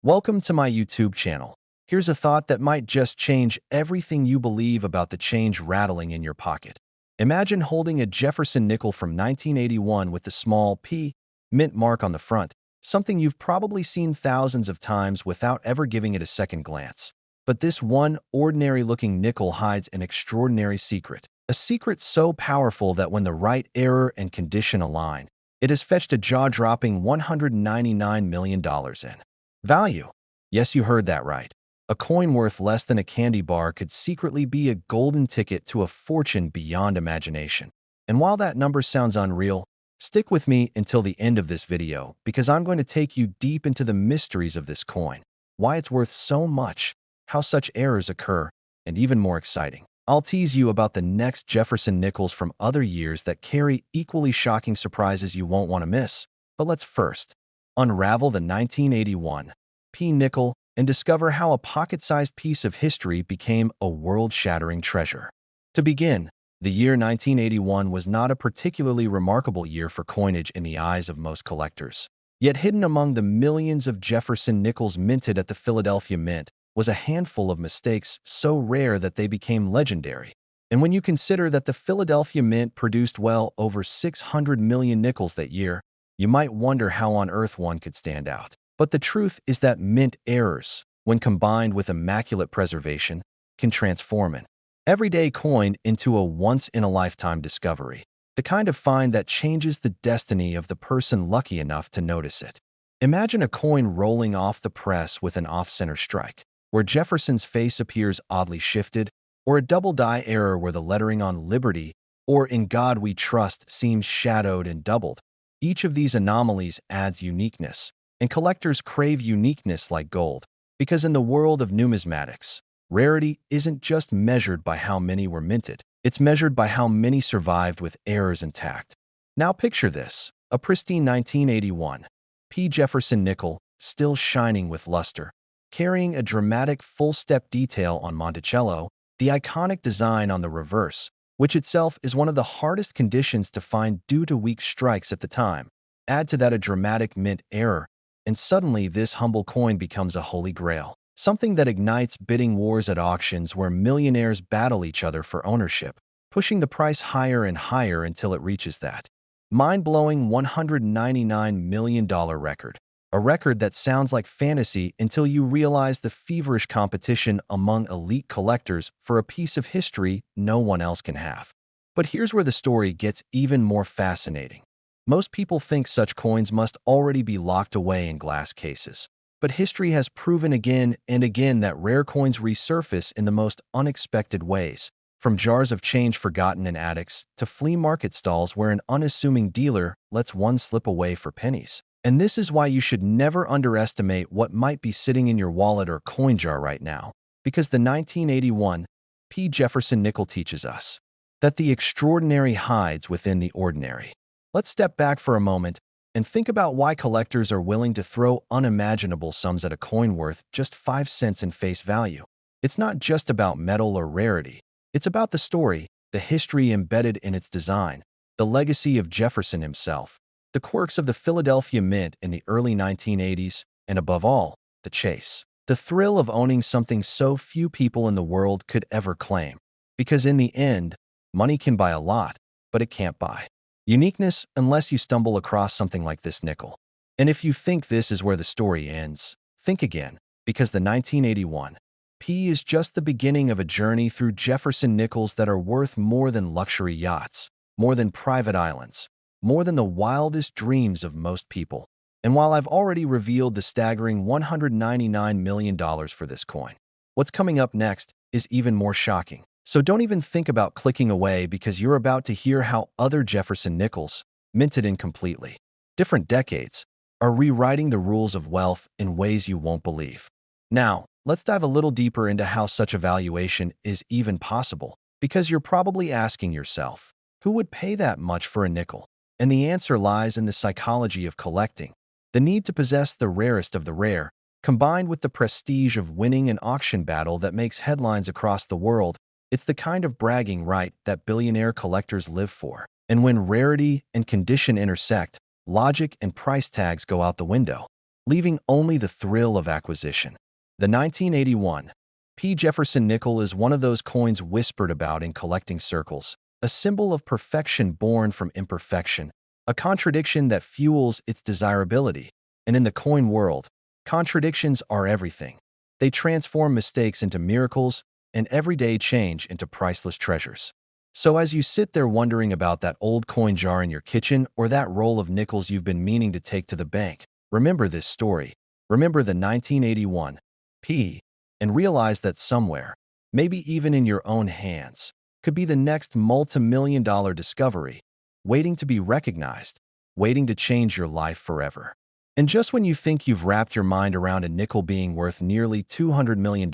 Welcome to my YouTube channel. Here's a thought that might just change everything you believe about the change rattling in your pocket. Imagine holding a Jefferson nickel from 1981 with the small P mint mark on the front, something you've probably seen thousands of times without ever giving it a second glance. But this one ordinary-looking nickel hides an extraordinary secret. A secret so powerful that when the right error and condition align, it has fetched a jaw-dropping $199 million in value. Yes, you heard that right. A coin worth less than a candy bar could secretly be a golden ticket to a fortune beyond imagination. And while that number sounds unreal, stick with me until the end of this video because I'm going to take you deep into the mysteries of this coin, why it's worth so much, how such errors occur, and even more exciting, I'll tease you about the next Jefferson nickels from other years that carry equally shocking surprises you won't want to miss. But let's first unravel the 1981 P nickel and discover how a pocket-sized piece of history became a world-shattering treasure. To begin, the year 1981 was not a particularly remarkable year for coinage in the eyes of most collectors. Yet hidden among the millions of Jefferson nickels minted at the Philadelphia Mint was a handful of mistakes so rare that they became legendary. And when you consider that the Philadelphia Mint produced well over 600 million nickels that year, you might wonder how on earth one could stand out. But the truth is that mint errors, when combined with immaculate preservation, can transform an everyday coin into a once-in-a-lifetime discovery, the kind of find that changes the destiny of the person lucky enough to notice it. Imagine a coin rolling off the press with an off-center strike, where Jefferson's face appears oddly shifted, or a double-die error where the lettering on Liberty or In God We Trust seems shadowed and doubled. Each of these anomalies adds uniqueness, and collectors crave uniqueness like gold, because in the world of numismatics, rarity isn't just measured by how many were minted, it's measured by how many survived with errors intact. Now picture this, a pristine 1981 P. Jefferson nickel, still shining with luster, carrying a dramatic full-step detail on Monticello, the iconic design on the reverse, which itself is one of the hardest conditions to find due to weak strikes at the time. Add to that a dramatic mint error, and suddenly this humble coin becomes a holy grail, something that ignites bidding wars at auctions where millionaires battle each other for ownership, pushing the price higher and higher until it reaches that mind-blowing $199 million record. A record that sounds like fantasy until you realize the feverish competition among elite collectors for a piece of history no one else can have. But here's where the story gets even more fascinating. Most people think such coins must already be locked away in glass cases. But history has proven again and again that rare coins resurface in the most unexpected ways, from jars of change forgotten in attics to flea market stalls where an unassuming dealer lets one slip away for pennies. And this is why you should never underestimate what might be sitting in your wallet or coin jar right now, because the 1981 P. Jefferson nickel teaches us that the extraordinary hides within the ordinary. Let's step back for a moment and think about why collectors are willing to throw unimaginable sums at a coin worth just 5 cents in face value. It's not just about metal or rarity. It's about the story, the history embedded in its design, the legacy of Jefferson himself, the quirks of the Philadelphia Mint in the early 1980s, and above all, the chase. The thrill of owning something so few people in the world could ever claim. Because in the end, money can buy a lot, but it can't buy uniqueness unless you stumble across something like this nickel. And if you think this is where the story ends, think again, because the 1981 P is just the beginning of a journey through Jefferson nickels that are worth more than luxury yachts, more than private islands, more than the wildest dreams of most people. And while I've already revealed the staggering $199 million for this coin, what's coming up next is even more shocking. So don't even think about clicking away because you're about to hear how other Jefferson nickels, minted in completely different decades, are rewriting the rules of wealth in ways you won't believe. Now, let's dive a little deeper into how such a valuation is even possible, because you're probably asking yourself, who would pay that much for a nickel? And the answer lies in the psychology of collecting. The need to possess the rarest of the rare, combined with the prestige of winning an auction battle that makes headlines across the world. It's the kind of bragging right that billionaire collectors live for. And when rarity and condition intersect, logic and price tags go out the window. leaving only the thrill of acquisition. The 1981 P. Jefferson nickel is one of those coins whispered about in collecting circles, a symbol of perfection born from imperfection, a contradiction that fuels its desirability. And in the coin world, contradictions are everything. They transform mistakes into miracles and everyday change into priceless treasures. So as you sit there wondering about that old coin jar in your kitchen or that roll of nickels you've been meaning to take to the bank, remember this story. Remember the 1981 P, and realize that somewhere, maybe even in your own hands, could be the next multi-million-dollar discovery, waiting to be recognized, waiting to change your life forever. And just when you think you've wrapped your mind around a nickel being worth nearly $200 million,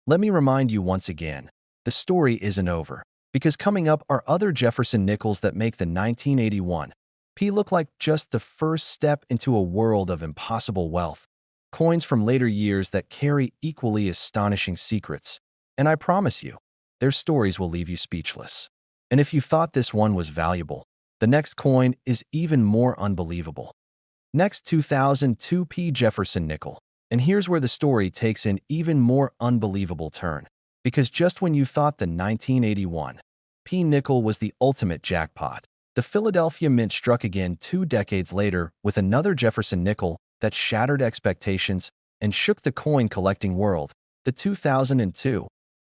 let me remind you once again, the story isn't over. Because coming up are other Jefferson nickels that make the 1981 P look like just the first step into a world of impossible wealth. Coins from later years that carry equally astonishing secrets. And I promise you, their stories will leave you speechless. And if you thought this one was valuable, the next coin is even more unbelievable. Next, 2002 P. Jefferson nickel. And here's where the story takes an even more unbelievable turn. Because just when you thought the 1981 P. nickel was the ultimate jackpot, the Philadelphia Mint struck again 2 decades later with another Jefferson nickel that shattered expectations and shook the coin-collecting world, the 2002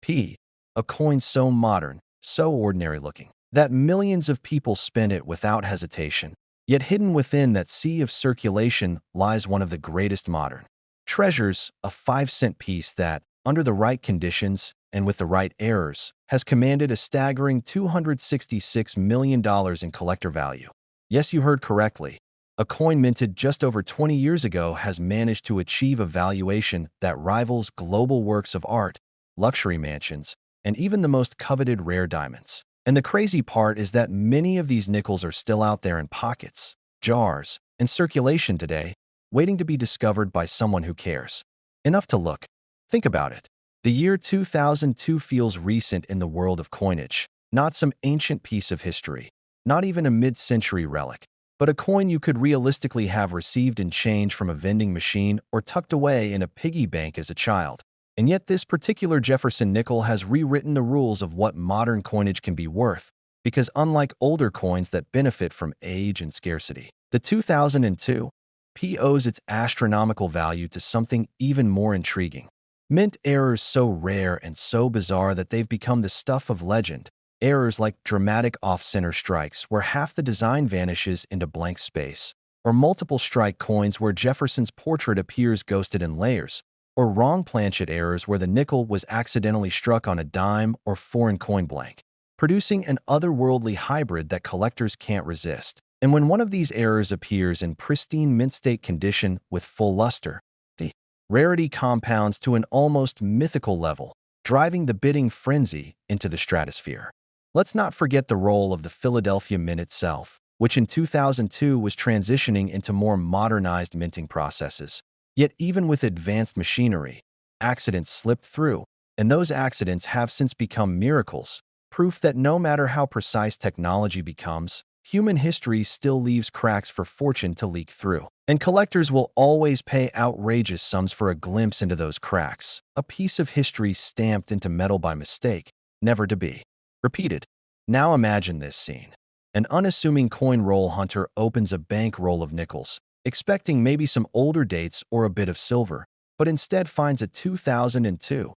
P. A coin so modern, so ordinary-looking, that millions of people spend it without hesitation. Yet hidden within that sea of circulation lies one of the greatest modern treasures, a 5-cent piece that, under the right conditions and with the right errors, has commanded a staggering $266 million in collector value. Yes, you heard correctly. A coin minted just over 20 years ago has managed to achieve a valuation that rivals global works of art, luxury mansions, and even the most coveted rare diamonds. And the crazy part is that many of these nickels are still out there in pockets, jars, and circulation today, waiting to be discovered by someone who cares enough to look. Think about it. The year 2002 feels recent in the world of coinage, not some ancient piece of history, not even a mid-century relic, but a coin you could realistically have received in change from a vending machine or tucked away in a piggy bank as a child. And yet this particular Jefferson nickel has rewritten the rules of what modern coinage can be worth, because unlike older coins that benefit from age and scarcity, the 2002 P owes its astronomical value to something even more intriguing. Mint errors so rare and so bizarre that they've become the stuff of legend. Errors like dramatic off-center strikes where half the design vanishes into blank space, or multiple strike coins where Jefferson's portrait appears ghosted in layers, or wrong planchet errors where the nickel was accidentally struck on a dime or foreign coin blank, producing an otherworldly hybrid that collectors can't resist. And when one of these errors appears in pristine mint state condition with full luster, the rarity compounds to an almost mythical level, driving the bidding frenzy into the stratosphere. Let's not forget the role of the Philadelphia Mint itself, which in 2002 was transitioning into more modernized minting processes. Yet even with advanced machinery, accidents slipped through, and those accidents have since become miracles, proof that no matter how precise technology becomes, human history still leaves cracks for fortune to leak through. And collectors will always pay outrageous sums for a glimpse into those cracks, a piece of history stamped into metal by mistake, never to be repeated. Now imagine this scene. An unassuming coin roll hunter opens a bank roll of nickels, expecting maybe some older dates or a bit of silver, but instead finds a 2002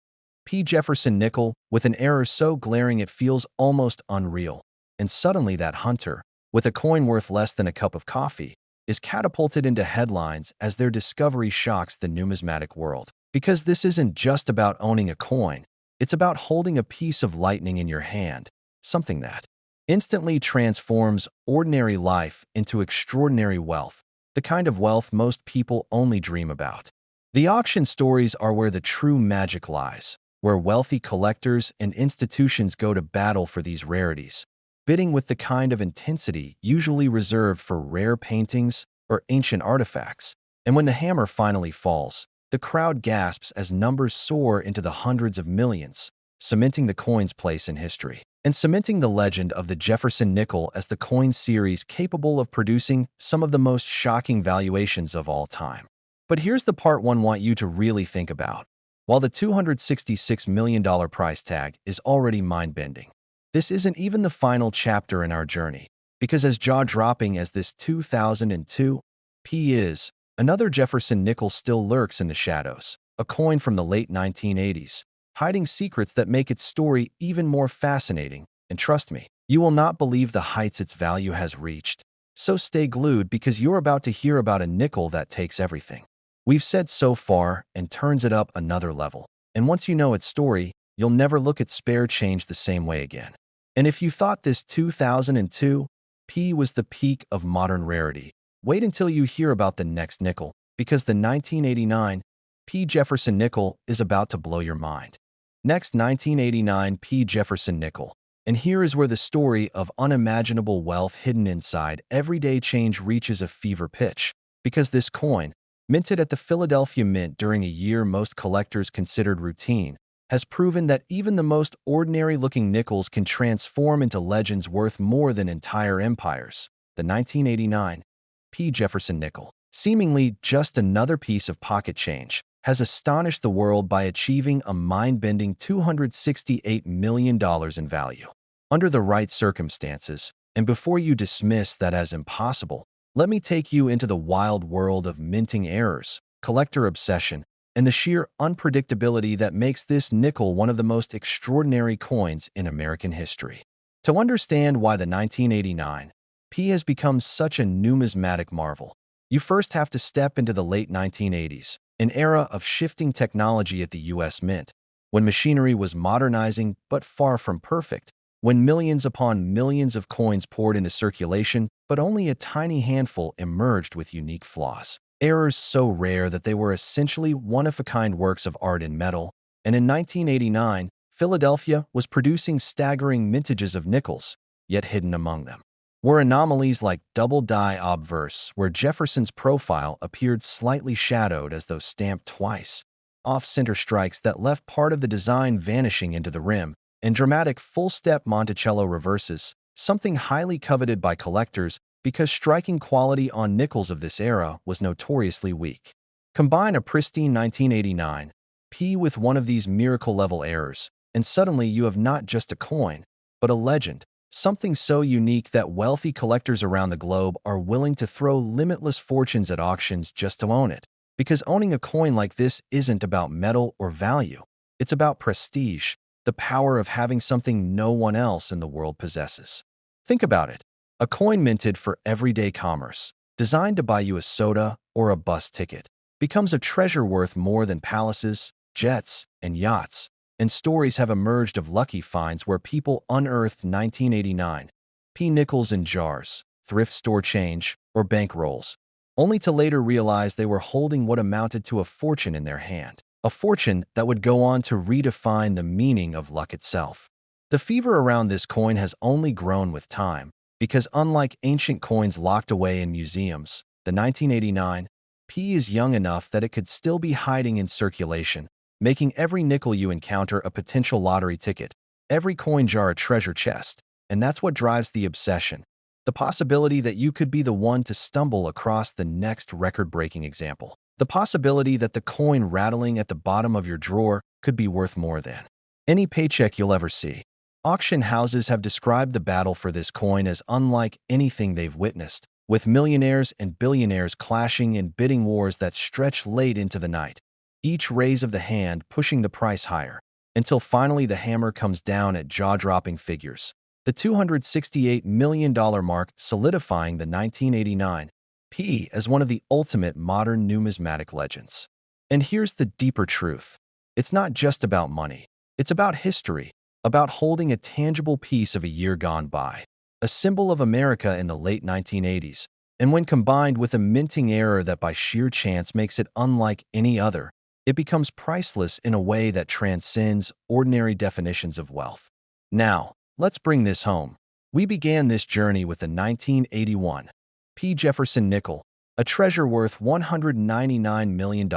P. Jefferson nickel with an error so glaring it feels almost unreal. And suddenly that hunter, with a coin worth less than a cup of coffee, is catapulted into headlines as their discovery shocks the numismatic world. Because this isn't just about owning a coin, it's about holding a piece of lightning in your hand, something that instantly transforms ordinary life into extraordinary wealth, the kind of wealth most people only dream about. The auction stories are where the true magic lies, where wealthy collectors and institutions go to battle for these rarities, bidding with the kind of intensity usually reserved for rare paintings or ancient artifacts. And when the hammer finally falls, the crowd gasps as numbers soar into the hundreds of millions, cementing the coin's place in history, and cementing the legend of the Jefferson nickel as the coin series capable of producing some of the most shocking valuations of all time. But here's the part one want you to really think about. While the $266 million price tag is already mind-bending, this isn't even the final chapter in our journey, because as jaw-dropping as this 2002 P is, another Jefferson nickel still lurks in the shadows, a coin from the late 1980s, hiding secrets that make its story even more fascinating. And trust me, you will not believe the heights its value has reached. So stay glued because you're about to hear about a nickel that takes everything we've said so far and turns it up another level. And once you know its story, you'll never look at spare change the same way again. And if you thought this 2002 P was the peak of modern rarity, wait until you hear about the next nickel, because the 1989 P Jefferson nickel is about to blow your mind. Next, 1989 P Jefferson nickel. And here is where the story of unimaginable wealth hidden inside everyday change reaches a fever pitch, because this coin, minted at the Philadelphia Mint during a year most collectors considered routine, has proven that even the most ordinary-looking nickels can transform into legends worth more than entire empires. The 1989 P. Jefferson nickel, seemingly just another piece of pocket change, has astonished the world by achieving a mind-bending $268 million in value. Under the right circumstances, and before you dismiss that as impossible, let me take you into the wild world of minting errors, collector obsession, and the sheer unpredictability that makes this nickel one of the most extraordinary coins in American history. To understand why the 1989 P has become such a numismatic marvel, you first have to step into the late 1980s, an era of shifting technology at the U.S. Mint, when machinery was modernizing but far from perfect, when millions upon millions of coins poured into circulation, but only a tiny handful emerged with unique flaws. Errors so rare that they were essentially one-of-a-kind works of art in metal, and in 1989, Philadelphia was producing staggering mintages of nickels, yet hidden among them were anomalies like double-die obverse, where Jefferson's profile appeared slightly shadowed as though stamped twice, off-center strikes that left part of the design vanishing into the rim, and dramatic full-step Monticello reverses, something highly coveted by collectors because striking quality on nickels of this era was notoriously weak. Combine a pristine 1989 P with one of these miracle-level errors, and suddenly you have not just a coin, but a legend, something so unique that wealthy collectors around the globe are willing to throw limitless fortunes at auctions just to own it. Because owning a coin like this isn't about metal or value. It's about prestige, the power of having something no one else in the world possesses. Think about it. A coin minted for everyday commerce, designed to buy you a soda or a bus ticket, becomes a treasure worth more than palaces, jets, and yachts. And stories have emerged of lucky finds where people unearthed 1989 P nickels in jars, thrift store change, or bankrolls, only to later realize they were holding what amounted to a fortune in their hand. A fortune that would go on to redefine the meaning of luck itself. The fever around this coin has only grown with time, because unlike ancient coins locked away in museums, the 1989 P is young enough that it could still be hiding in circulation, making every nickel you encounter a potential lottery ticket, every coin jar a treasure chest. And that's what drives the obsession. The possibility that you could be the one to stumble across the next record-breaking example. The possibility that the coin rattling at the bottom of your drawer could be worth more than any paycheck you'll ever see. Auction houses have described the battle for this coin as unlike anything they've witnessed, with millionaires and billionaires clashing in bidding wars that stretch late into the night, each raise of the hand pushing the price higher, until finally the hammer comes down at jaw-dropping figures. The $268 million mark solidifying the 1989 P as one of the ultimate modern numismatic legends. And here's the deeper truth. It's not just about money. It's about history, about holding a tangible piece of a year gone by, a symbol of America in the late 1980s, and when combined with a minting error that by sheer chance makes it unlike any other, it becomes priceless in a way that transcends ordinary definitions of wealth. Now, let's bring this home. We began this journey with the 1981 P. Jefferson nickel, a treasure worth $199 million.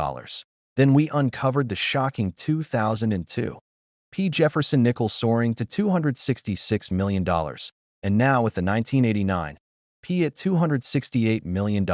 Then we uncovered the shocking 2002 P. Jefferson nickel soaring to $266 million, and now with the 1989 P at $268 million,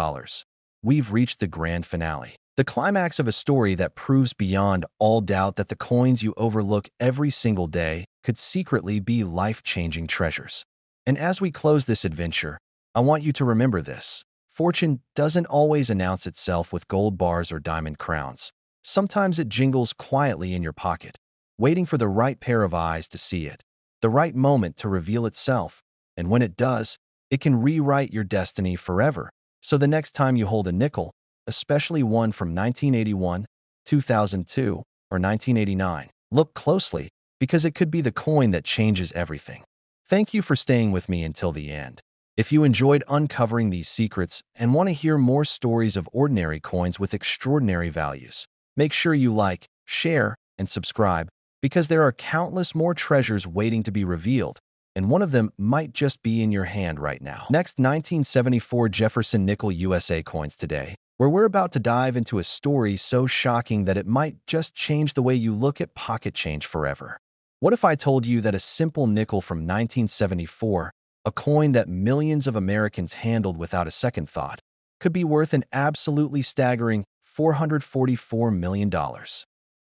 we've reached the grand finale. The climax of a story that proves beyond all doubt that the coins you overlook every single day could secretly be life-changing treasures. And as we close this adventure, I want you to remember this. Fortune doesn't always announce itself with gold bars or diamond crowns. Sometimes it jingles quietly in your pocket, waiting for the right pair of eyes to see it, the right moment to reveal itself. And when it does, it can rewrite your destiny forever. So the next time you hold a nickel, especially one from 1981, 2002, or 1989, look closely because it could be the coin that changes everything. Thank you for staying with me until the end. If you enjoyed uncovering these secrets and want to hear more stories of ordinary coins with extraordinary values, make sure you like, share, and subscribe because there are countless more treasures waiting to be revealed, and one of them might just be in your hand right now. Next, 1974 Jefferson Nickel USA coins today, where we're about to dive into a story so shocking that it might just change the way you look at pocket change forever. What if I told you that a simple nickel from 1974, a coin that millions of Americans handled without a second thought, could be worth an absolutely staggering $444 million?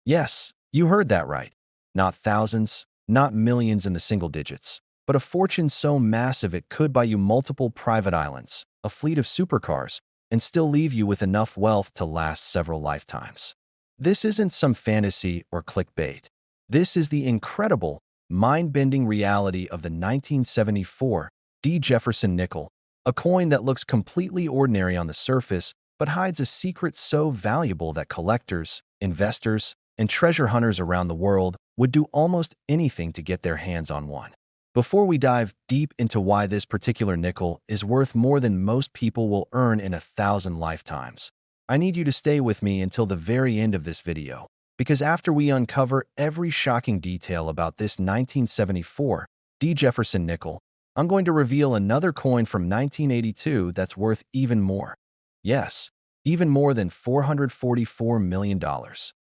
Yes, you heard that right. Not thousands, not millions in the single digits, but a fortune so massive it could buy you multiple private islands, a fleet of supercars, and still leave you with enough wealth to last several lifetimes. This isn't some fantasy or clickbait. This is the incredible, mind-bending reality of the 1974 Jefferson nickel, a coin that looks completely ordinary on the surface but hides a secret so valuable that collectors, investors, and treasure hunters around the world would do almost anything to get their hands on one. Before we dive deep into why this particular nickel is worth more than most people will earn in 1,000 lifetimes, I need you to stay with me until the very end of this video, because after we uncover every shocking detail about this 1974 Jefferson nickel, I'm going to reveal another coin from 1982 that's worth even more. Yes, even more than $444 million.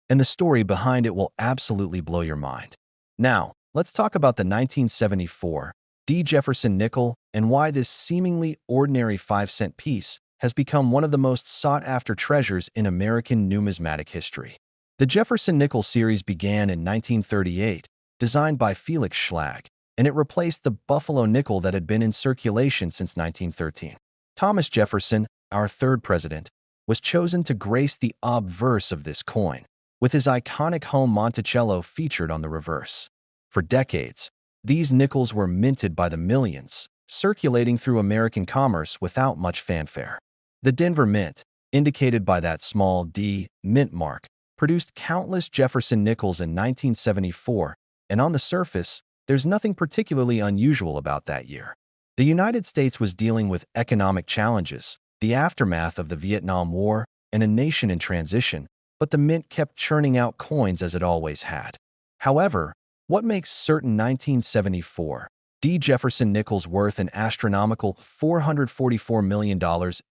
And the story behind it will absolutely blow your mind. Now, let's talk about the 1974 Jefferson nickel and why this seemingly ordinary 5-cent piece has become one of the most sought-after treasures in American numismatic history. The Jefferson nickel series began in 1938, designed by Felix Schlag, and it replaced the Buffalo nickel that had been in circulation since 1913. Thomas Jefferson, our third president, was chosen to grace the obverse of this coin, with his iconic home Monticello featured on the reverse. For decades, these nickels were minted by the millions, circulating through American commerce without much fanfare. The Denver Mint, indicated by that small D mint mark, produced countless Jefferson nickels in 1974, and on the surface, there's nothing particularly unusual about that year. The United States was dealing with economic challenges, the aftermath of the Vietnam War, and a nation in transition, but the mint kept churning out coins as it always had. However, what makes certain 1974 Jefferson nickels worth an astronomical $444 million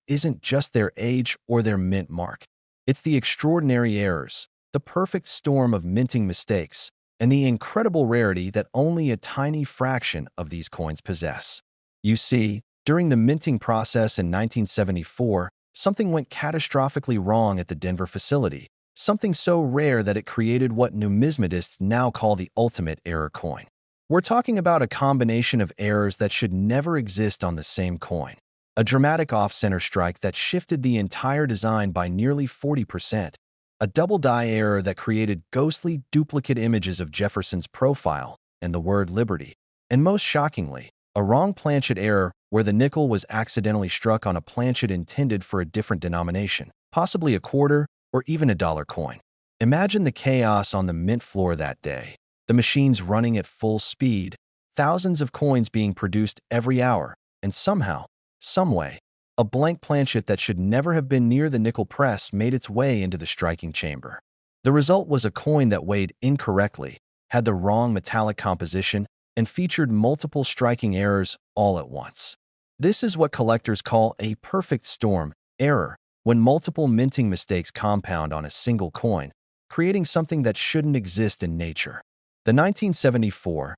isn't just their age or their mint mark. It's the extraordinary errors, the perfect storm of minting mistakes, and the incredible rarity that only a tiny fraction of these coins possess. You see, during the minting process in 1974, something went catastrophically wrong at the Denver facility, something so rare that it created what numismatists now call the ultimate error coin. We're talking about a combination of errors that should never exist on the same coin. A dramatic off-center strike that shifted the entire design by nearly 40%, a double die error that created ghostly duplicate images of Jefferson's profile and the word liberty, and most shockingly, a wrong planchet error where the nickel was accidentally struck on a planchet intended for a different denomination, possibly a quarter or even a dollar coin. Imagine the chaos on the mint floor that day. The machines running at full speed, thousands of coins being produced every hour, and somehow, someway, a blank planchet that should never have been near the nickel press made its way into the striking chamber. The result was a coin that weighed incorrectly, had the wrong metallic composition, and featured multiple striking errors all at once. This is what collectors call a perfect storm error, when multiple minting mistakes compound on a single coin, creating something that shouldn't exist in nature. The 1974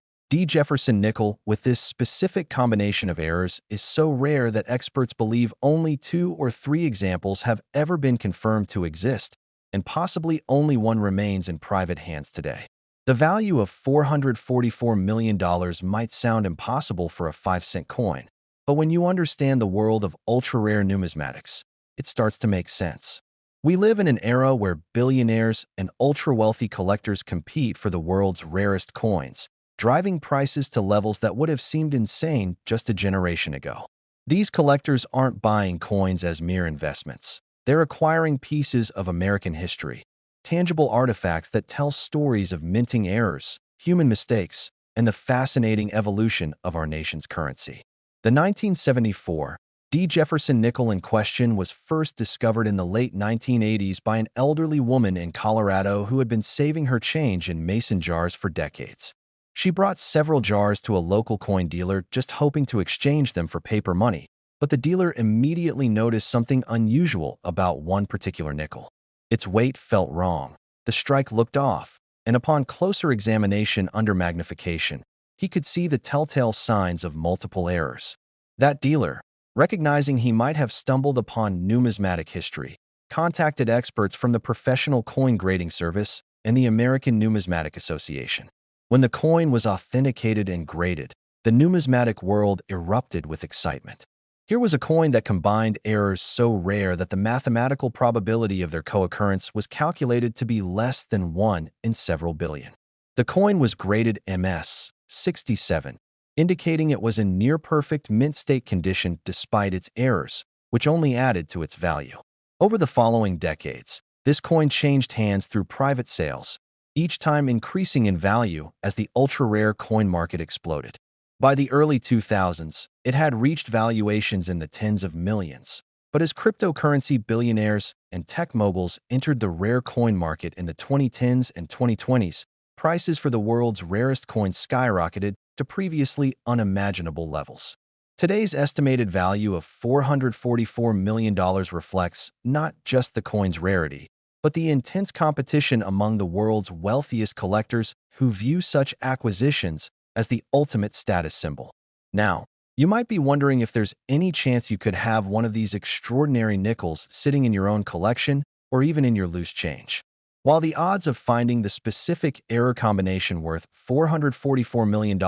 Jefferson nickel with this specific combination of errors is so rare that experts believe only 2 or 3 examples have ever been confirmed to exist, and possibly only one remains in private hands today. The value of $444 million might sound impossible for a 5-cent coin, but when you understand the world of ultra-rare numismatics, it starts to make sense. We live in an era where billionaires and ultra-wealthy collectors compete for the world's rarest coins, driving prices to levels that would have seemed insane just a generation ago. These collectors aren't buying coins as mere investments. They're acquiring pieces of American history, tangible artifacts that tell stories of minting errors, human mistakes, and the fascinating evolution of our nation's currency. The 1974 Jefferson nickel in question was first discovered in the late 1980s by an elderly woman in Colorado who had been saving her change in mason jars for decades. She brought several jars to a local coin dealer just hoping to exchange them for paper money, but the dealer immediately noticed something unusual about one particular nickel. Its weight felt wrong, the strike looked off, and upon closer examination under magnification, he could see the telltale signs of multiple errors. That dealer, recognizing he might have stumbled upon numismatic history, contacted experts from the Professional Coin Grading Service and the American Numismatic Association. When the coin was authenticated and graded, the numismatic world erupted with excitement. Here was a coin that combined errors so rare that the mathematical probability of their co-occurrence was calculated to be less than 1 in several billion. The coin was graded MS 67, indicating it was in near-perfect mint-state condition despite its errors, which only added to its value. Over the following decades, this coin changed hands through private sales, each time increasing in value as the ultra-rare coin market exploded. By the early 2000s, it had reached valuations in the tens of millions. But as cryptocurrency billionaires and tech moguls entered the rare coin market in the 2010s and 2020s, prices for the world's rarest coins skyrocketed to previously unimaginable levels. Today's estimated value of $444 million reflects not just the coin's rarity, but the intense competition among the world's wealthiest collectors who view such acquisitions as the ultimate status symbol. Now, you might be wondering if there's any chance you could have one of these extraordinary nickels sitting in your own collection or even in your loose change. While the odds of finding the specific error combination worth $444 million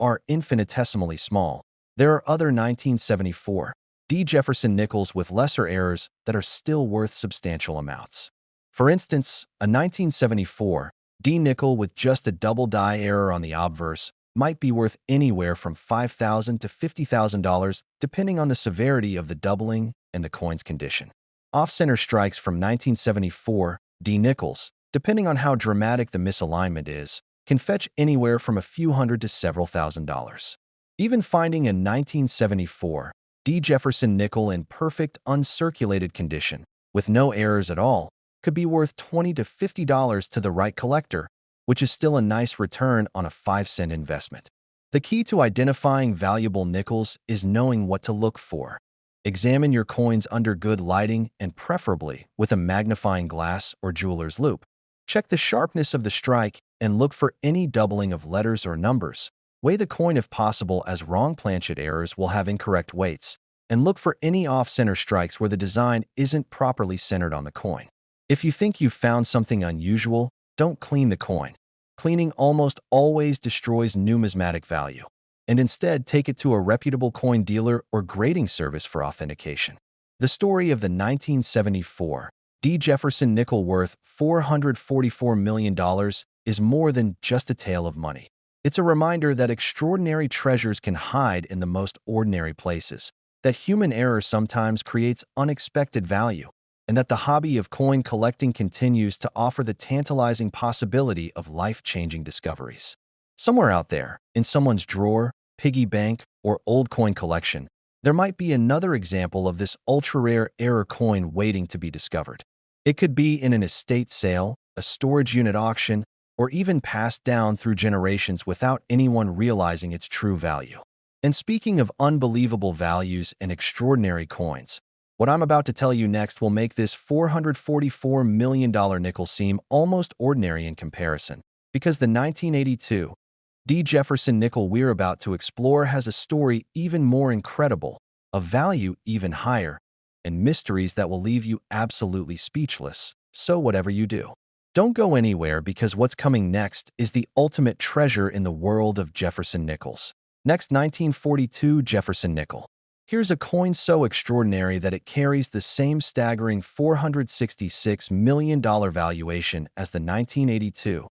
are infinitesimally small, there are other 1974 Jefferson nickels with lesser errors that are still worth substantial amounts. For instance, a 1974 nickel with just a double die error on the obverse might be worth anywhere from $5,000 to $50,000 depending on the severity of the doubling and the coin's condition. Off-center strikes from 1974 nickels, depending on how dramatic the misalignment is, can fetch anywhere from a few hundred to several $1,000s. Even finding a 1974 Jefferson nickel in perfect uncirculated condition, with no errors at all, could be worth $20 to $50 to the right collector, which is still a nice return on a 5-cent investment. The key to identifying valuable nickels is knowing what to look for. Examine your coins under good lighting and preferably with a magnifying glass or jeweler's loupe. Check the sharpness of the strike and look for any doubling of letters or numbers. Weigh the coin if possible, as wrong planchet errors will have incorrect weights, and look for any off-center strikes where the design isn't properly centered on the coin. If you think you've found something unusual, don't clean the coin. Cleaning almost always destroys numismatic value, and instead take it to a reputable coin dealer or grading service for authentication. The story of the 1974 Jefferson nickel worth $444 million is more than just a tale of money. It's a reminder that extraordinary treasures can hide in the most ordinary places, that human error sometimes creates unexpected value, and that the hobby of coin collecting continues to offer the tantalizing possibility of life-changing discoveries. Somewhere out there, in someone's drawer, piggy bank, or old coin collection, there might be another example of this ultra-rare error coin waiting to be discovered. It could be in an estate sale, a storage unit auction, or even passed down through generations without anyone realizing its true value. And speaking of unbelievable values and extraordinary coins, what I'm about to tell you next will make this $444 million nickel seem almost ordinary in comparison, because the 1982 Jefferson nickel we're about to explore has a story even more incredible, a value even higher, and mysteries that will leave you absolutely speechless. so whatever you do. Don't go anywhere because what's coming next is the ultimate treasure in the world of Jefferson nickels. Next, 1942 Jefferson nickel. Here's a coin so extraordinary that it carries the same staggering $466 million valuation as the 1982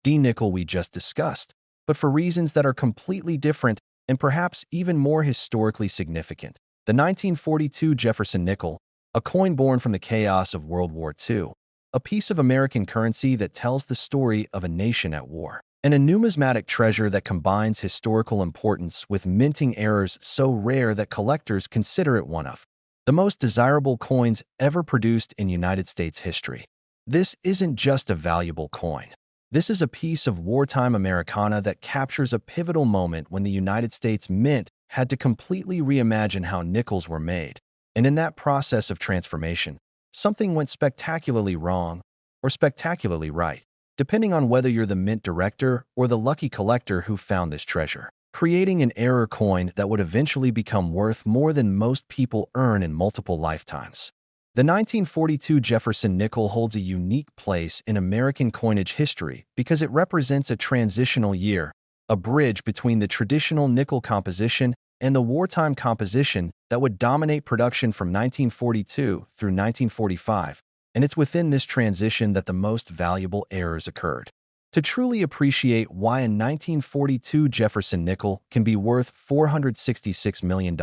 D nickel we just discussed, but for reasons that are completely different and perhaps even more historically significant. The 1942 Jefferson nickel, a coin born from the chaos of World War II, a piece of American currency that tells the story of a nation at war, and a numismatic treasure that combines historical importance with minting errors so rare that collectors consider it one of the most desirable coins ever produced in United States history. This isn't just a valuable coin. This is a piece of wartime Americana that captures a pivotal moment when the United States Mint had to completely reimagine how nickels were made. And in that process of transformation, something went spectacularly wrong or spectacularly right, depending on whether you're the mint director or the lucky collector who found this treasure, creating an error coin that would eventually become worth more than most people earn in multiple lifetimes. The 1942 Jefferson nickel holds a unique place in American coinage history because it represents a transitional year, a bridge between the traditional nickel composition and the wartime composition that would dominate production from 1942 through 1945, and it's within this transition that the most valuable errors occurred. To truly appreciate why a 1942 Jefferson nickel can be worth $466 million,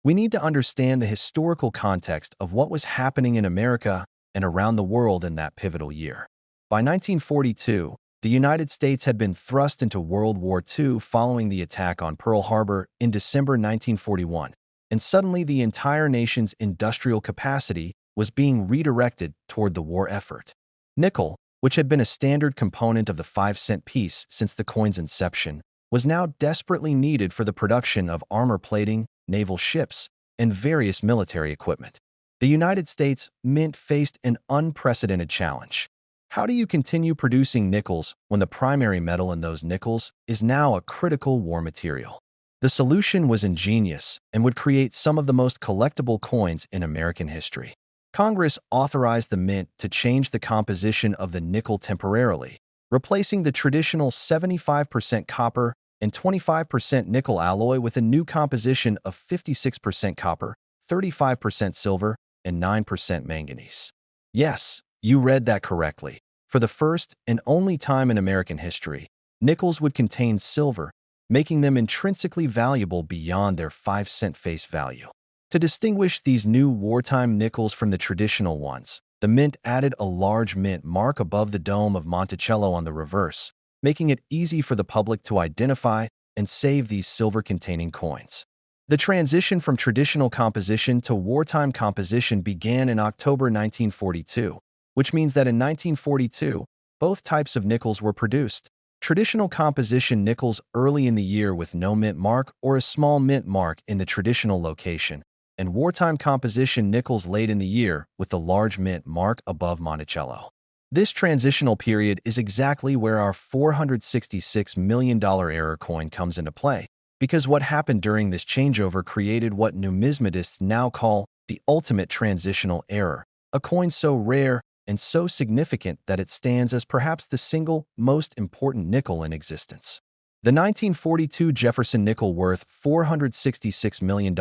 we need to understand the historical context of what was happening in America and around the world in that pivotal year. By 1942, the United States had been thrust into World War II following the attack on Pearl Harbor in December 1941, and suddenly the entire nation's industrial capacity was being redirected toward the war effort. Nickel, which had been a standard component of the 5-cent piece since the coin's inception, was now desperately needed for the production of armor plating, naval ships, and various military equipment. The United States Mint faced an unprecedented challenge. How do you continue producing nickels when the primary metal in those nickels is now a critical war material? The solution was ingenious and would create some of the most collectible coins in American history. Congress authorized the mint to change the composition of the nickel temporarily, replacing the traditional 75% copper and 25% nickel alloy with a new composition of 56% copper, 35% silver, and 9% manganese. Yes, you read that correctly. For the first and only time in American history, nickels would contain silver, making them intrinsically valuable beyond their 5-cent face value. To distinguish these new wartime nickels from the traditional ones, the mint added a large mint mark above the dome of Monticello on the reverse, making it easy for the public to identify and save these silver-containing coins. The transition from traditional composition to wartime composition began in October 1942, which means that in 1942, both types of nickels were produced. Traditional composition nickels early in the year with no mint mark or a small mint mark in the traditional location, and wartime composition nickels late in the year with the large mint mark above Monticello. This transitional period is exactly where our $466 million error coin comes into play, because what happened during this changeover created what numismatists now call the ultimate transitional error, a coin so rare and so significant that it stands as perhaps the single most important nickel in existence. The 1942 Jefferson nickel worth $466 million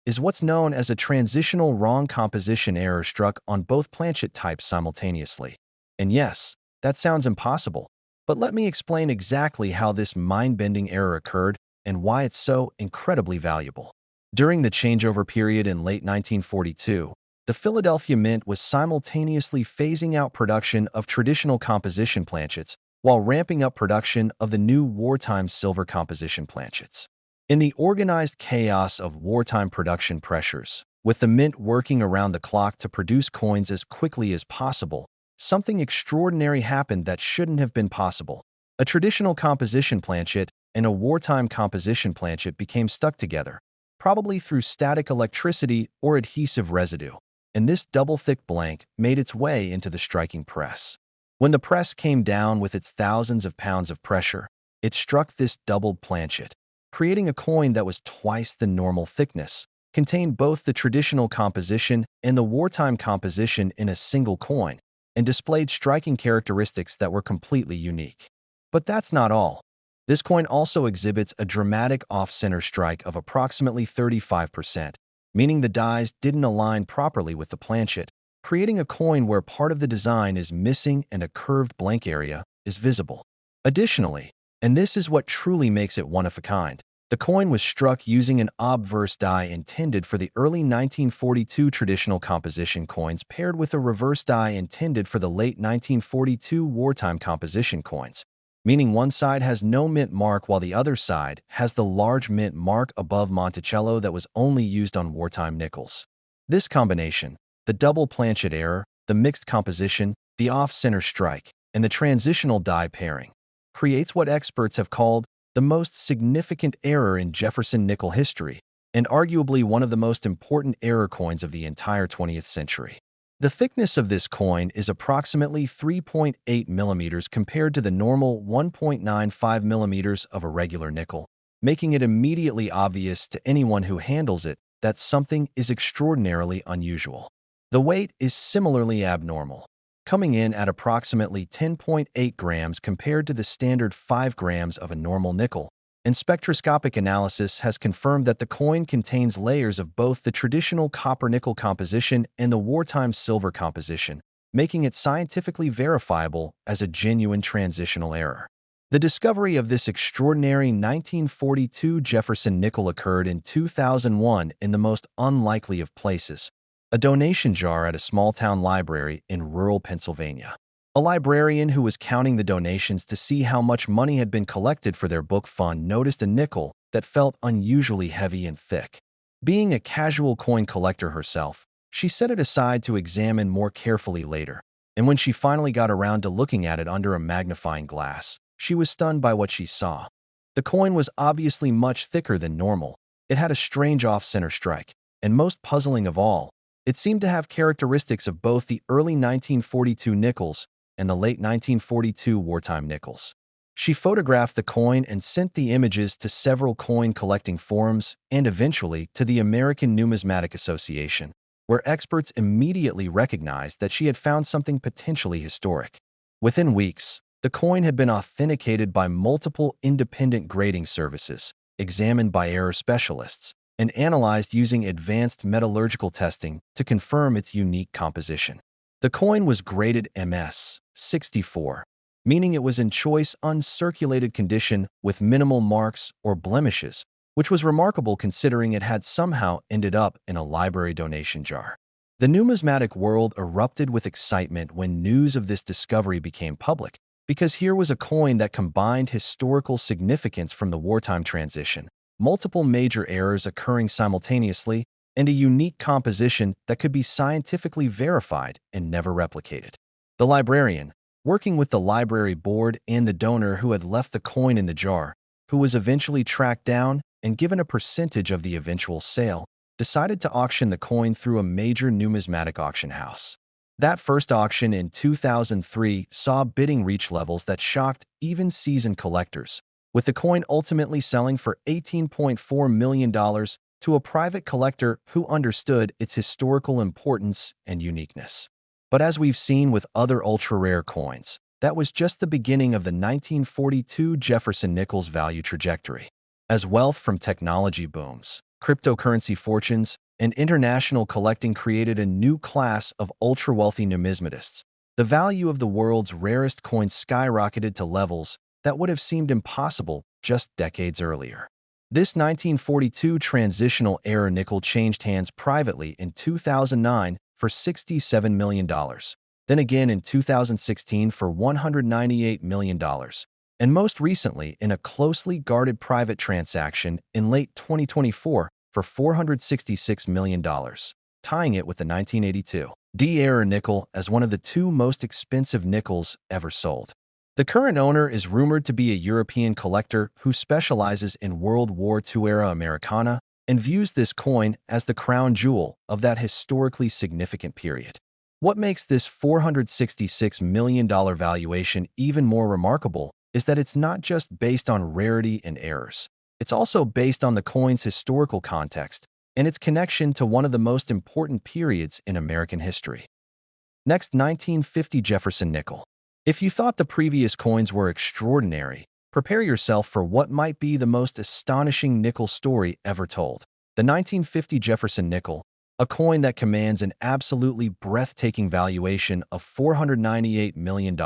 is what's known as a transitional wrong composition error struck on both planchet types simultaneously. And yes, that sounds impossible, but let me explain exactly how this mind-bending error occurred and why it's so incredibly valuable. During the changeover period in late 1942, the Philadelphia Mint was simultaneously phasing out production of traditional composition planchets while ramping up production of the new wartime silver composition planchets. In the organized chaos of wartime production pressures, with the Mint working around the clock to produce coins as quickly as possible, something extraordinary happened that shouldn't have been possible. A traditional composition planchet and a wartime composition planchet became stuck together, probably through static electricity or adhesive residue, and this double-thick blank made its way into the striking press. When the press came down with its thousands of pounds of pressure, it struck this doubled planchet, creating a coin that was twice the normal thickness, contained both the traditional composition and the wartime composition in a single coin, and displayed striking characteristics that were completely unique. But that's not all. This coin also exhibits a dramatic off-center strike of approximately 35%, meaning the dies didn't align properly with the planchet, creating a coin where part of the design is missing and a curved blank area is visible. Additionally, and this is what truly makes it one of a kind, the coin was struck using an obverse die intended for the early 1942 traditional composition coins paired with a reverse die intended for the late 1942 wartime composition coins, meaning one side has no mint mark while the other side has the large mint mark above Monticello that was only used on wartime nickels. This combination, the double planchet error, the mixed composition, the off-center strike, and the transitional die pairing, creates what experts have called the most significant error in Jefferson nickel history, and arguably one of the most important error coins of the entire 20th century. The thickness of this coin is approximately 3.8 millimeters compared to the normal 1.95 millimeters of a regular nickel, making it immediately obvious to anyone who handles it that something is extraordinarily unusual. The weight is similarly abnormal, coming in at approximately 10.8 grams compared to the standard 5 grams of a normal nickel, and spectroscopic analysis has confirmed that the coin contains layers of both the traditional copper-nickel composition and the wartime silver composition, making it scientifically verifiable as a genuine transitional error. The discovery of this extraordinary 1942 Jefferson nickel occurred in 2001 in the most unlikely of places, a donation jar at a small-town library in rural Pennsylvania. A librarian who was counting the donations to see how much money had been collected for their book fund noticed a nickel that felt unusually heavy and thick. Being a casual coin collector herself, she set it aside to examine more carefully later, and when she finally got around to looking at it under a magnifying glass, she was stunned by what she saw. The coin was obviously much thicker than normal. It had a strange off-center strike, and most puzzling of all, it seemed to have characteristics of both the early 1942 nickels and the late 1942 wartime nickels. She photographed the coin and sent the images to several coin collecting forums and eventually to the American Numismatic Association, where experts immediately recognized that she had found something potentially historic. Within weeks, the coin had been authenticated by multiple independent grading services, examined by error specialists, and analyzed using advanced metallurgical testing to confirm its unique composition. The coin was graded MS 64, meaning it was in choice uncirculated condition with minimal marks or blemishes, which was remarkable considering it had somehow ended up in a library donation jar. The numismatic world erupted with excitement when news of this discovery became public, because here was a coin that combined historical significance from the wartime transition, multiple major errors occurring simultaneously, and a unique composition that could be scientifically verified and never replicated. The librarian, working with the library board and the donor who had left the coin in the jar, who was eventually tracked down and given a percentage of the eventual sale, decided to auction the coin through a major numismatic auction house. That first auction in 2003 saw bidding reach levels that shocked even seasoned collectors, with the coin ultimately selling for $18.4 million to a private collector who understood its historical importance and uniqueness. But as we've seen with other ultra-rare coins, that was just the beginning of the 1942 Jefferson nickel's value trajectory. As wealth from technology booms, cryptocurrency fortunes, and international collecting created a new class of ultra-wealthy numismatists, the value of the world's rarest coins skyrocketed to levels that would have seemed impossible just decades earlier. This 1942 transitional era nickel changed hands privately in 2009 for $67 million, then again in 2016 for $198 million, and most recently in a closely guarded private transaction in late 2024 for $466 million, tying it with the 1982 D-era nickel as one of the two most expensive nickels ever sold. The current owner is rumored to be a European collector who specializes in World War II-era Americana and views this coin as the crown jewel of that historically significant period. What makes this $466 million valuation even more remarkable is that it's not just based on rarity and errors. It's also based on the coin's historical context and its connection to one of the most important periods in American history. Next, 1950 Jefferson nickel. If you thought the previous coins were extraordinary, prepare yourself for what might be the most astonishing nickel story ever told. The 1950 Jefferson nickel, a coin that commands an absolutely breathtaking valuation of $498 million,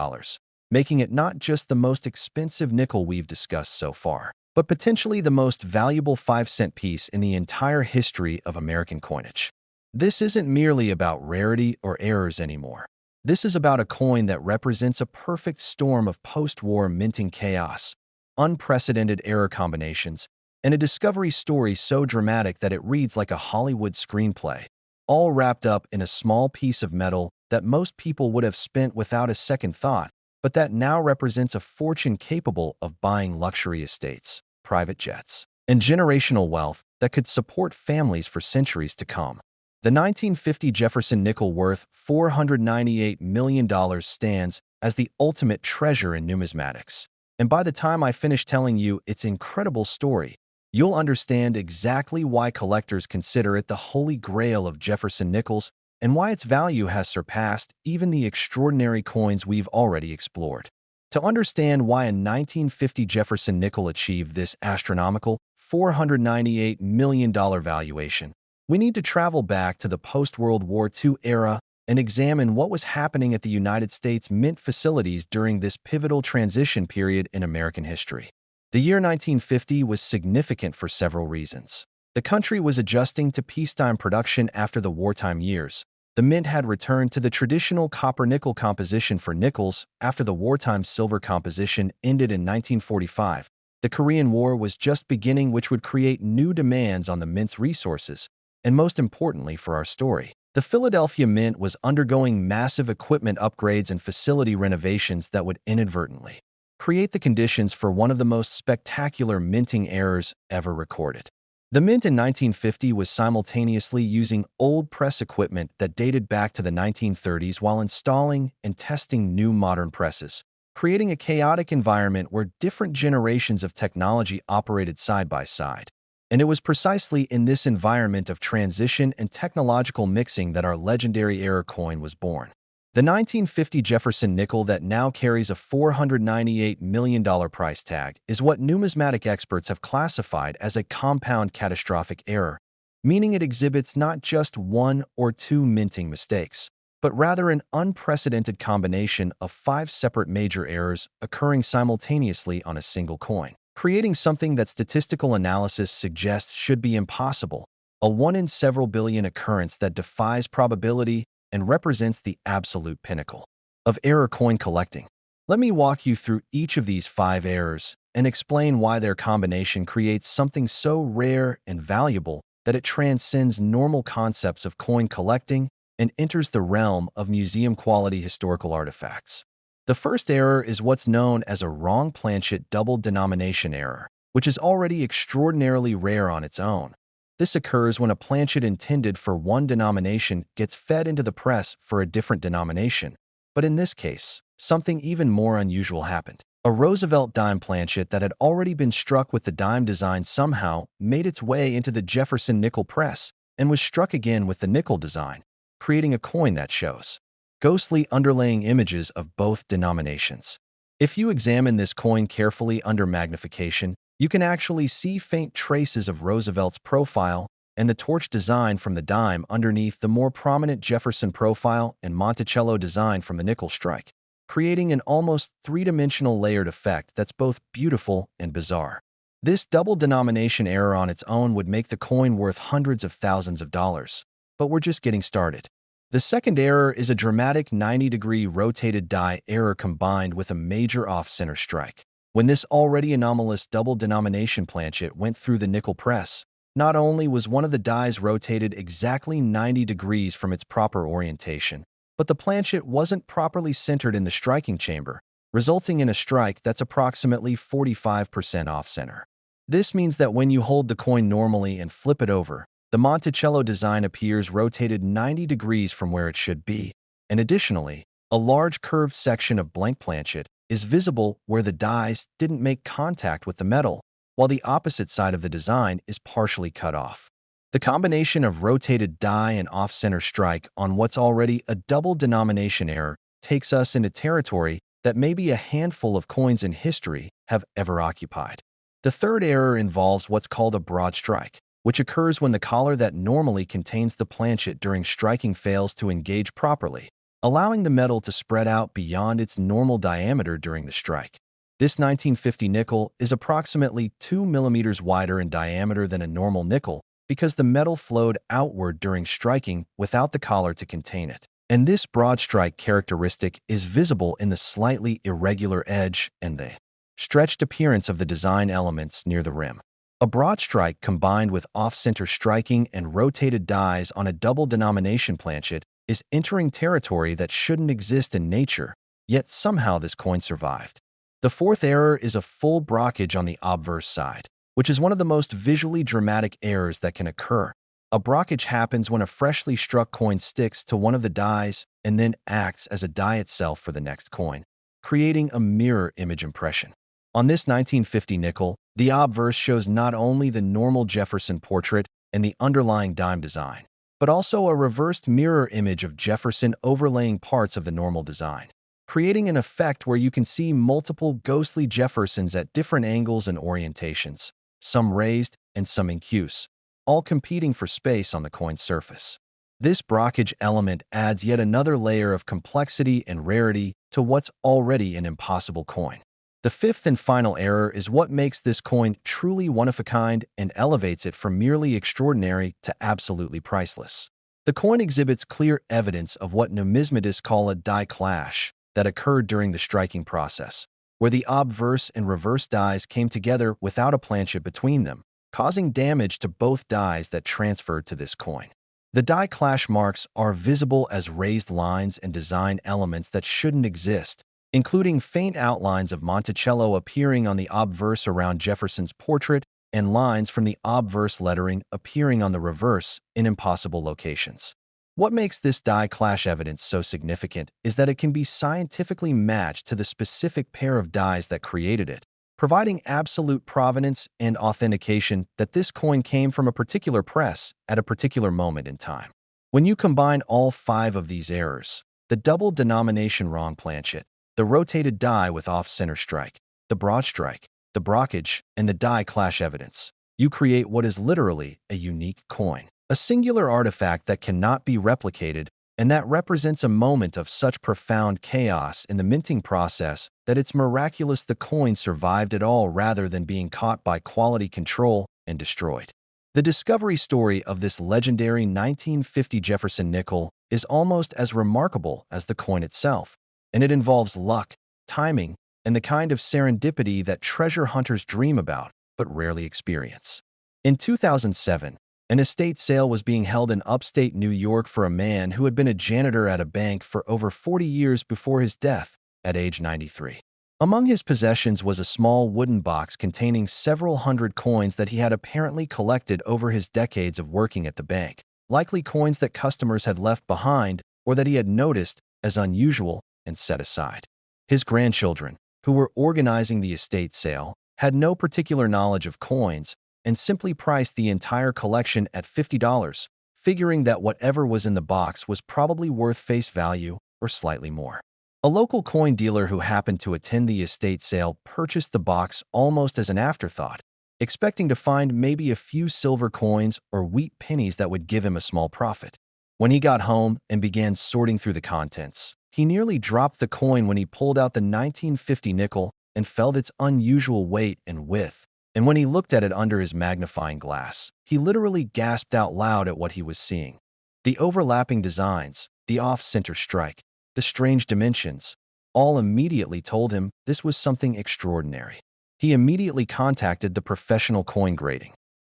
making it not just the most expensive nickel we've discussed so far, but potentially the most valuable 5-cent piece in the entire history of American coinage. This isn't merely about rarity or errors anymore. This is about a coin that represents a perfect storm of post-war minting chaos, unprecedented error combinations, and a discovery story so dramatic that it reads like a Hollywood screenplay, all wrapped up in a small piece of metal that most people would have spent without a second thought, but that now represents a fortune capable of buying luxury estates, private jets, and generational wealth that could support families for centuries to come. The 1950 Jefferson nickel, worth $498 million, stands as the ultimate treasure in numismatics. And by the time I finish telling you its incredible story, you'll understand exactly why collectors consider it the holy grail of Jefferson nickels and why its value has surpassed even the extraordinary coins we've already explored. To understand why a 1950 Jefferson nickel achieved this astronomical $498 million valuation, we need to travel back to the post-World War II era and examine what was happening at the United States Mint facilities during this pivotal transition period in American history. The year 1950 was significant for several reasons. The country was adjusting to peacetime production after the wartime years. The Mint had returned to the traditional copper-nickel composition for nickels after the wartime silver composition ended in 1945. The Korean War was just beginning, which would create new demands on the Mint's resources, and most importantly for our story, the Philadelphia Mint was undergoing massive equipment upgrades and facility renovations that would inadvertently create the conditions for one of the most spectacular minting errors ever recorded. The Mint in 1950 was simultaneously using old press equipment that dated back to the 1930s while installing and testing new modern presses, creating a chaotic environment where different generations of technology operated side by side. And it was precisely in this environment of transition and technological mixing that our legendary error coin was born. The 1950 Jefferson nickel, that now carries a $498 million price tag, is what numismatic experts have classified as a compound catastrophic error, meaning it exhibits not just one or two minting mistakes, but rather an unprecedented combination of 5 separate major errors occurring simultaneously on a single coin, creating something that statistical analysis suggests should be impossible, a 1 in several billion occurrence that defies probability and represents the absolute pinnacle of error coin collecting. Let me walk you through each of these 5 errors and explain why their combination creates something so rare and valuable that it transcends normal concepts of coin collecting and enters the realm of museum-quality historical artifacts. The first error is what's known as a wrong planchet double denomination error, which is already extraordinarily rare on its own. This occurs when a planchet intended for one denomination gets fed into the press for a different denomination. But in this case, something even more unusual happened. A Roosevelt dime planchet that had already been struck with the dime design somehow made its way into the Jefferson nickel press and was struck again with the nickel design, creating a coin that shows ghostly underlaying images of both denominations. If you examine this coin carefully under magnification, you can actually see faint traces of Roosevelt's profile and the torch design from the dime underneath the more prominent Jefferson profile and Monticello design from the nickel strike, creating an almost three-dimensional layered effect that's both beautiful and bizarre. This double denomination error on its own would make the coin worth hundreds of thousands of dollars. But we're just getting started. The second error is a dramatic 90-degree rotated die error combined with a major off-center strike. When this already anomalous double denomination planchet went through the nickel press, not only was one of the dies rotated exactly 90 degrees from its proper orientation, but the planchet wasn't properly centered in the striking chamber, resulting in a strike that's approximately 45% off-center. This means that when you hold the coin normally and flip it over, the Monticello design appears rotated 90 degrees from where it should be, and additionally, a large curved section of blank planchet is visible where the dies didn't make contact with the metal, while the opposite side of the design is partially cut off. The combination of rotated die and off-center strike on what's already a double denomination error takes us into territory that maybe a handful of coins in history have ever occupied. The third error involves what's called a broad strike, which occurs when the collar that normally contains the planchet during striking fails to engage properly, allowing the metal to spread out beyond its normal diameter during the strike. This 1950 nickel is approximately 2 millimeters wider in diameter than a normal nickel because the metal flowed outward during striking without the collar to contain it. And this broad strike characteristic is visible in the slightly irregular edge and the stretched appearance of the design elements near the rim. A broad strike combined with off-center striking and rotated dies on a double denomination planchet is entering territory that shouldn't exist in nature, yet somehow this coin survived. The fourth error is a full brockage on the obverse side, which is one of the most visually dramatic errors that can occur. A brockage happens when a freshly struck coin sticks to one of the dies and then acts as a die itself for the next coin, creating a mirror image impression. On this 1950 nickel, the obverse shows not only the normal Jefferson portrait and the underlying dime design, but also a reversed mirror image of Jefferson overlaying parts of the normal design, creating an effect where you can see multiple ghostly Jeffersons at different angles and orientations, some raised and some incuse, all competing for space on the coin's surface. This brockage element adds yet another layer of complexity and rarity to what's already an impossible coin. The fifth and final error is what makes this coin truly one-of-a-kind and elevates it from merely extraordinary to absolutely priceless. The coin exhibits clear evidence of what numismatists call a die clash that occurred during the striking process, where the obverse and reverse dies came together without a planchet between them, causing damage to both dies that transferred to this coin. The die clash marks are visible as raised lines and design elements that shouldn't exist, including faint outlines of Monticello appearing on the obverse around Jefferson's portrait and lines from the obverse lettering appearing on the reverse in impossible locations. What makes this die clash evidence so significant is that it can be scientifically matched to the specific pair of dies that created it, providing absolute provenance and authentication that this coin came from a particular press at a particular moment in time. When you combine all 5 of these errors, the double denomination wrong planchet, the rotated die with off-center strike, the broad strike, the brockage, and the die clash evidence, you create what is literally a unique coin, a singular artifact that cannot be replicated and that represents a moment of such profound chaos in the minting process that it's miraculous the coin survived at all rather than being caught by quality control and destroyed. The discovery story of this legendary 1950 Jefferson nickel is almost as remarkable as the coin itself, and it involves luck, timing, and the kind of serendipity that treasure hunters dream about but rarely experience. In 2007, an estate sale was being held in upstate New York for a man who had been a janitor at a bank for over 40 years before his death at age 93. Among his possessions was a small wooden box containing several hundred coins that he had apparently collected over his decades of working at the bank, likely coins that customers had left behind or that he had noticed as unusual and set aside. His grandchildren, who were organizing the estate sale, had no particular knowledge of coins and simply priced the entire collection at $50, figuring that whatever was in the box was probably worth face value or slightly more. A local coin dealer who happened to attend the estate sale purchased the box almost as an afterthought, expecting to find maybe a few silver coins or wheat pennies that would give him a small profit. When he got home and began sorting through the contents, he nearly dropped the coin when he pulled out the 1950 nickel and felt its unusual weight and width. And when he looked at it under his magnifying glass, he literally gasped out loud at what he was seeing. The overlapping designs, the off-center strike, the strange dimensions, all immediately told him this was something extraordinary. He immediately contacted the professional coin grading